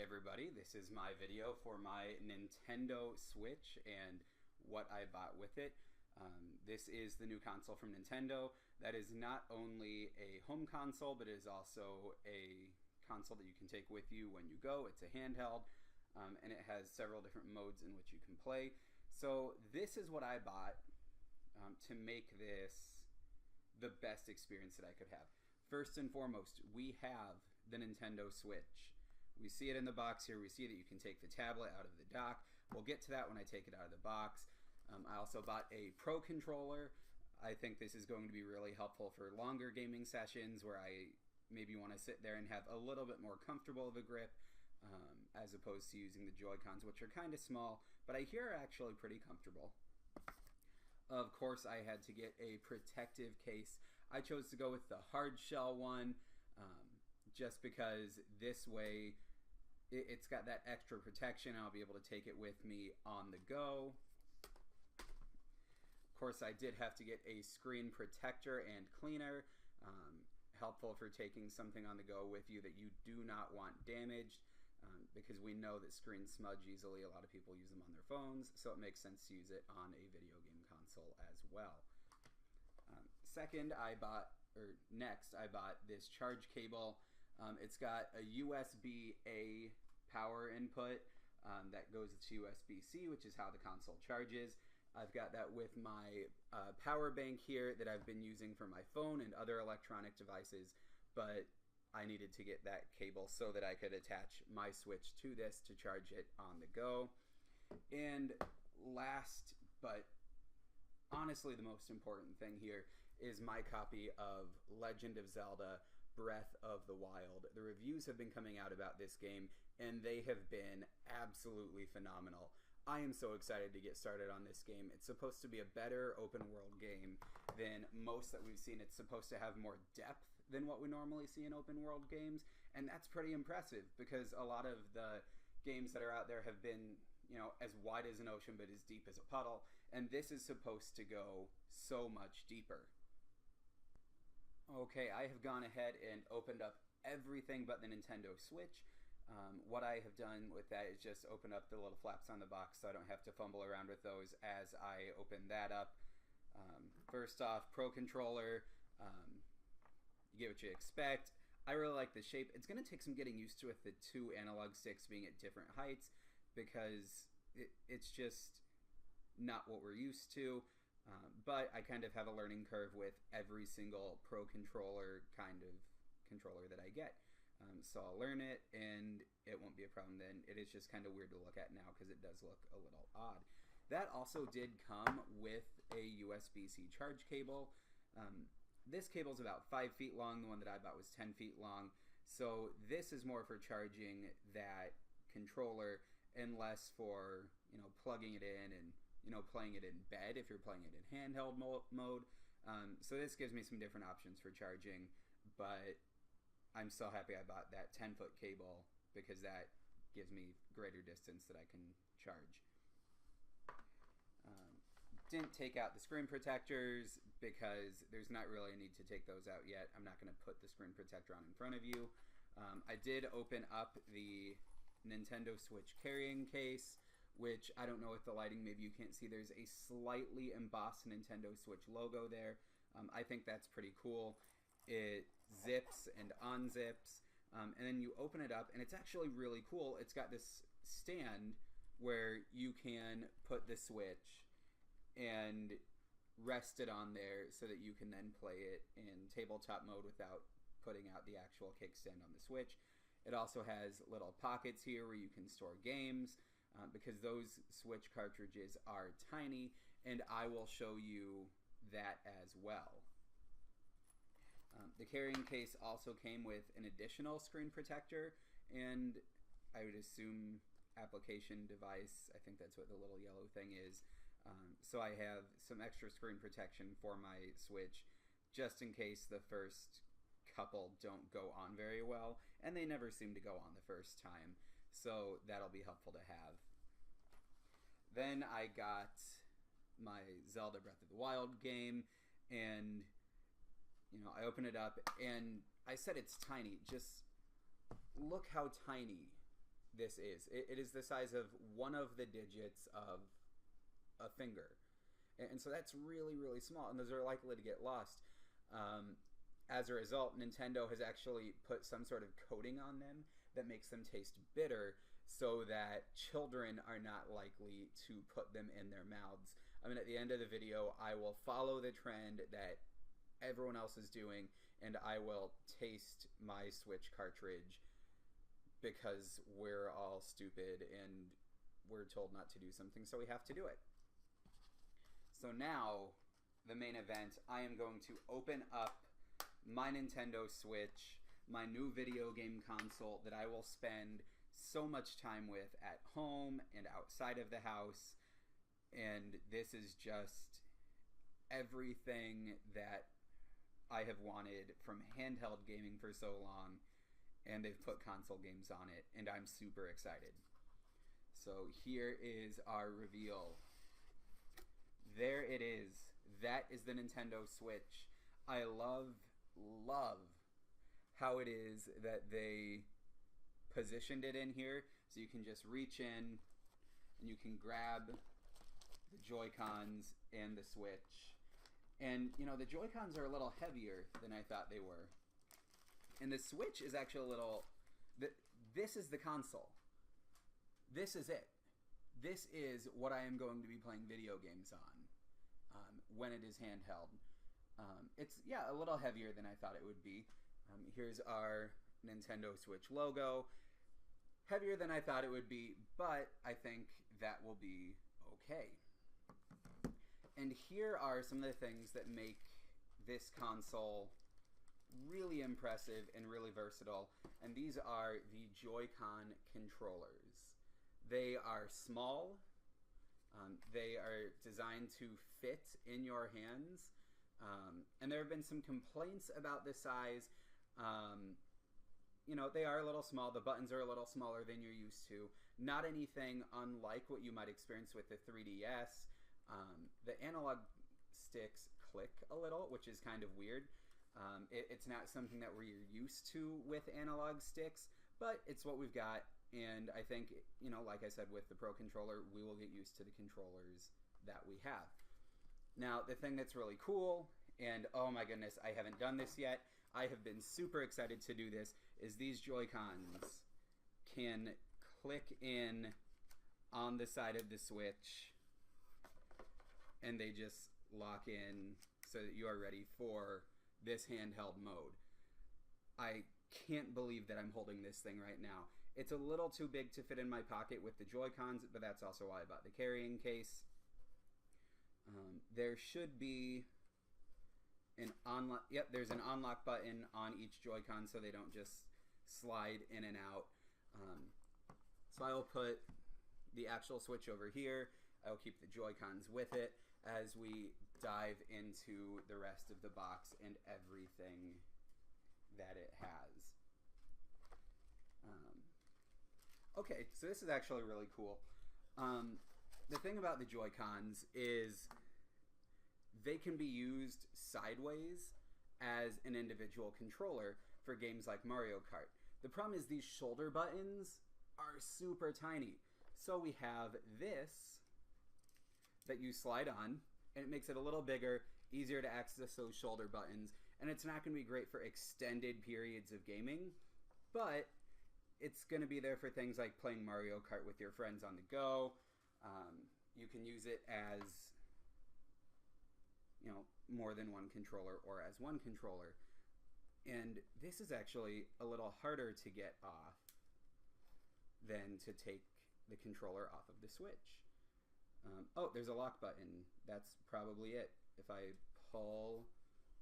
everybody, this is my video for my Nintendo Switch and what I bought with it. This is the new console from Nintendo that is not only a home console, but is also a console that you can take with you when you go. It's a handheld, and it has several different modes in which you can play. So this is what I bought to make this the best experience that I could have. First and foremost, we have the Nintendo Switch. We see it in the box here. We see that you can take the tablet out of the dock. We'll get to that when I take it out of the box. I also bought a Pro Controller. I think this is going to be really helpful for longer gaming sessions where I maybe want to sit there and have a little bit more comfortable of a grip as opposed to using the Joy-Cons, which are kind of small, but I hear are actually pretty comfortable. Of course, I had to get a protective case. I chose to go with the hard shell one just because this way it's got that extra protection. I'll be able to take it with me on the go. Of course, I did have to get a screen protector and cleaner. Helpful for taking something on the go with you that you do not want damaged, because we know that screens smudge easily. A lot of people use them on their phones, so it makes sense to use it on a video game console as well. Next, I bought this charge cable. It's got a USB-A power input that goes to USB-C, which is how the console charges. I've got that with my power bank here that I've been using for my phone and other electronic devices, but I needed to get that cable so that I could attach my Switch to this to charge it on the go. And last, but honestly the most important thing here, is my copy of Legend of Zelda Breath of the Wild. The reviews have been coming out about this game, and they have been absolutely phenomenal. I am so excited to get started on this game. It's supposed to be a better open world game than most that we've seen. It's supposed to have more depth than what we normally see in open world games, and that's pretty impressive because a lot of the games that are out there have been, you know, as wide as an ocean but as deep as a puddle, and this is supposed to go so much deeper. Okay, I have gone ahead and opened up everything but the Nintendo Switch. What I have done with that is just open up the little flaps on the box so I don't have to fumble around with those as I open that up. First off, Pro Controller, you get what you expect. I really like the shape. It's going to take some getting used to with the two analog sticks being at different heights because it's just not what we're used to. But I kind of have a learning curve with every single Pro Controller kind of controller that I get. So I'll learn it, and it won't be a problem then. It is just kind of weird to look at now because it does look a little odd. That also did come with a USB-C charge cable. This cable is about 5 feet long. The one that I bought was 10 feet long. So this is more for charging that controller and less for, you know, plugging it in and, you know, playing it in bed if you're playing it in handheld mode. So this gives me some different options for charging, but I'm so happy I bought that 10-foot cable because that gives me greater distance that I can charge. Didn't take out the screen protectors because there's not really a need to take those out yet. I'm not going to put the screen protector on in front of you. I did open up the Nintendo Switch carrying case, which I don't know with the lighting, maybe you can't see. There's a slightly embossed Nintendo Switch logo there. I think that's pretty cool. It zips and unzips, and then you open it up, and it's actually really cool. It's got this stand where you can put the Switch and rest it on there so that you can then play it in tabletop mode without putting out the actual kickstand on the Switch. It also has little pockets here where you can store games, because those Switch cartridges are tiny, and I will show you that as well. The carrying case also came with an additional screen protector and I would assume application device. I think that's what the little yellow thing is. So I have some extra screen protection for my Switch just in case the first couple don't go on very well, and they never seem to go on the first time, so that'll be helpful to have. Then I got my Zelda Breath of the Wild game, and you know, I open it up, and I said it's tiny. Just look how tiny this is. It is the size of one of the digits of a finger. And so that's really, really small, and those are likely to get lost. As a result, Nintendo has actually put some sort of coating on them that makes them taste bitter so that children are not likely to put them in their mouths. I mean, at the end of the video, I will follow the trend that everyone else is doing, and I will taste my Switch cartridge because we're all stupid and we're told not to do something, so we have to do it. So now, the main event, I am going to open up my Nintendo Switch, my new video game console that I will spend so much time with at home and outside of the house. And this is just everything that I have wanted from handheld gaming for so long, and they've put console games on it, and I'm super excited. So here is our reveal. There it is. That is the Nintendo Switch. I love how it is that they positioned it in here, so you can just reach in and you can grab the Joy-Cons and the Switch. And, you know, the Joy-Cons are a little heavier than I thought they were. And the Switch is actually a little... This is the console. This is it. This is what I am going to be playing video games on when it is handheld. It's, yeah, a little heavier than I thought it would be. Here's our Nintendo Switch logo. Heavier than I thought it would be, but I think that will be okay. And here are some of the things that make this console really impressive and really versatile. And these are the Joy-Con controllers. They are small. They are designed to fit in your hands. And there have been some complaints about the size. You know, they are a little small. The buttons are a little smaller than you're used to. Not anything unlike what you might experience with the 3DS. The analog sticks click a little, which is kind of weird. It's not something that we're used to with analog sticks, but it's what we've got. And I think, you know, like I said, with the Pro Controller, we will get used to the controllers that we have. Now, the thing that's really cool, and oh my goodness, I haven't done this yet, I have been super excited to do this, is these Joy-Cons can click in on the side of the Switch, and they just lock in so that you are ready for this handheld mode. I can't believe that I'm holding this thing right now. It's a little too big to fit in my pocket with the Joy-Cons, but that's also why I bought the carrying case. There should be an unlock. Yep, there's an unlock button on each Joy-Con so they don't just slide in and out. So I will put the actual Switch over here. I will keep the Joy-Cons with it as we dive into the rest of the box and everything that it has. Okay, so this is actually really cool. The thing about the Joy-Cons is they can be used sideways as an individual controller for games like Mario Kart. The problem is these shoulder buttons are super tiny. So we have this that you slide on, and it makes it a little bigger, easier to access those shoulder buttons, and it's not going to be great for extended periods of gaming, but it's going to be there for things like playing Mario Kart with your friends on the go. You can use it as, you know, more than one controller or as one controller. And this is actually a little harder to get off than to take the controller off of the Switch. Oh, there's a lock button. That's probably it. If I pull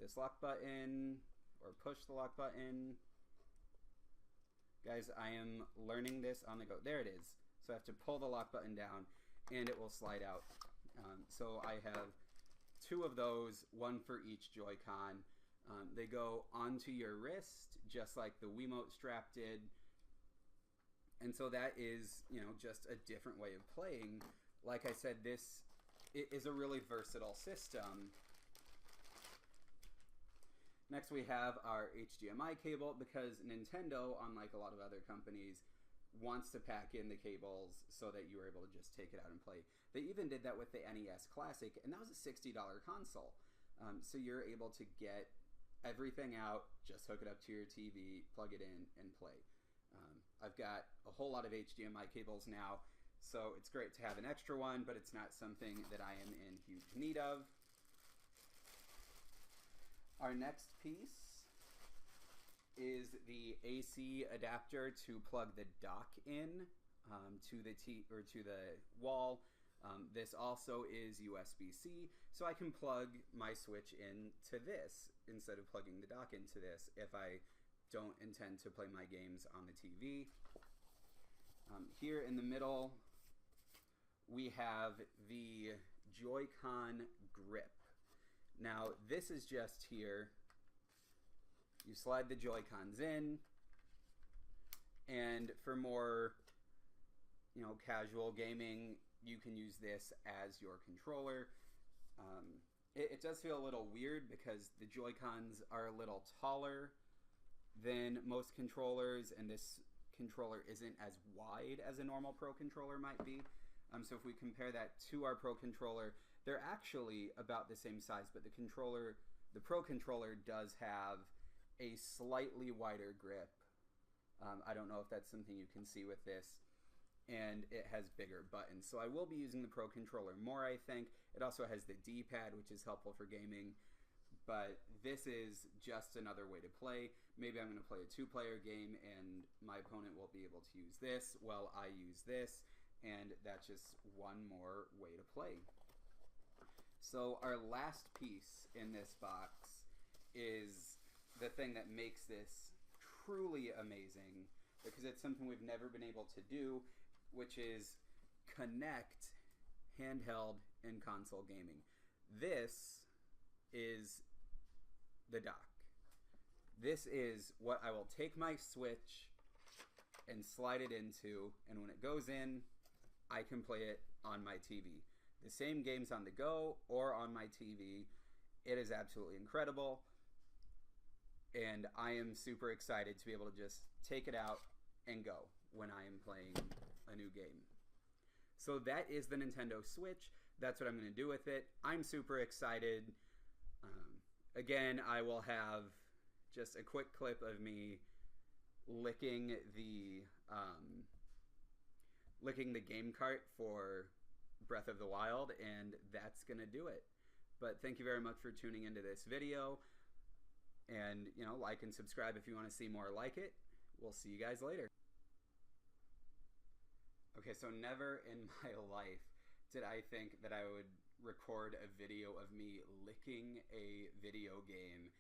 this lock button or push the lock button... Guys, I am learning this on the go. There it is. So I have to pull the lock button down, and it will slide out. So I have two of those, one for each Joy-Con. They go onto your wrist, just like the Wiimote strap did. And so that is, you know, just a different way of playing. Like I said, this is a really versatile system. Next we have our HDMI cable, because Nintendo, unlike a lot of other companies, wants to pack in the cables so that you were able to just take it out and play. They even did that with the NES Classic, and that was a $60 console. So you're able to get everything out, just hook it up to your TV, plug it in, and play. I've got a whole lot of HDMI cables now, so it's great to have an extra one, but it's not something that I am in huge need of. Our next piece is the AC adapter to plug the dock in to the wall. This also is USB-C, so I can plug my Switch into this instead of plugging the dock into this if I don't intend to play my games on the TV. Here in the middle, we have the Joy-Con grip. Now, this is just here. You slide the Joy-Cons in, and for more, casual gaming, you can use this as your controller. It does feel a little weird because the Joy-Cons are a little taller than most controllers, and this controller isn't as wide as a normal Pro controller might be. So if we compare that to our Pro controller, they're actually about the same size, but the Pro controller does have a slightly wider grip. I don't know if that's something you can see with this. And it has bigger buttons. So I will be using the Pro controller more, I think. It also has the D-pad, which is helpful for gaming. But this is just another way to play. Maybe I'm going to play a 2-player game, and my opponent will be able to use this while I use this. And that's just one more way to play. So our last piece in this box is the thing that makes this truly amazing, because it's something we've never been able to do, which is connect handheld and console gaming. This is the dock. This is what I will take my Switch and slide it into, and when it goes in, I can play it on my TV. The same games on the go or on my TV. It is absolutely incredible, and I am super excited to be able to just take it out and go when I am playing a new game. So that is the Nintendo Switch. That's what I'm going to do with it. I'm super excited. Again, I will have just a quick clip of me licking the game cart for Breath of the Wild, and that's going to do it. But thank you very much for tuning into this video. And, like and subscribe if you want to see more like it. We'll see you guys later. Okay, so never in my life did I think that I would record a video of me licking a video game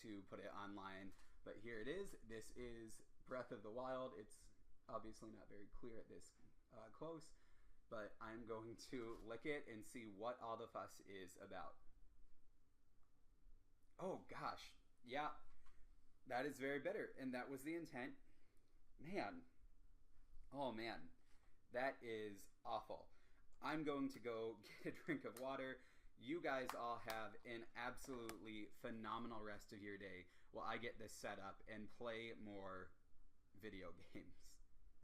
to put it online. But here it is. This is Breath of the Wild. It's obviously not very clear at this close, but I'm going to lick it and see what all the fuss is about. Oh gosh, yeah, that is very bitter, and that was the intent. Man, oh man, that is awful. I'm going to go get a drink of water. You guys all have an absolutely phenomenal rest of your day while I get this set up and play more video games.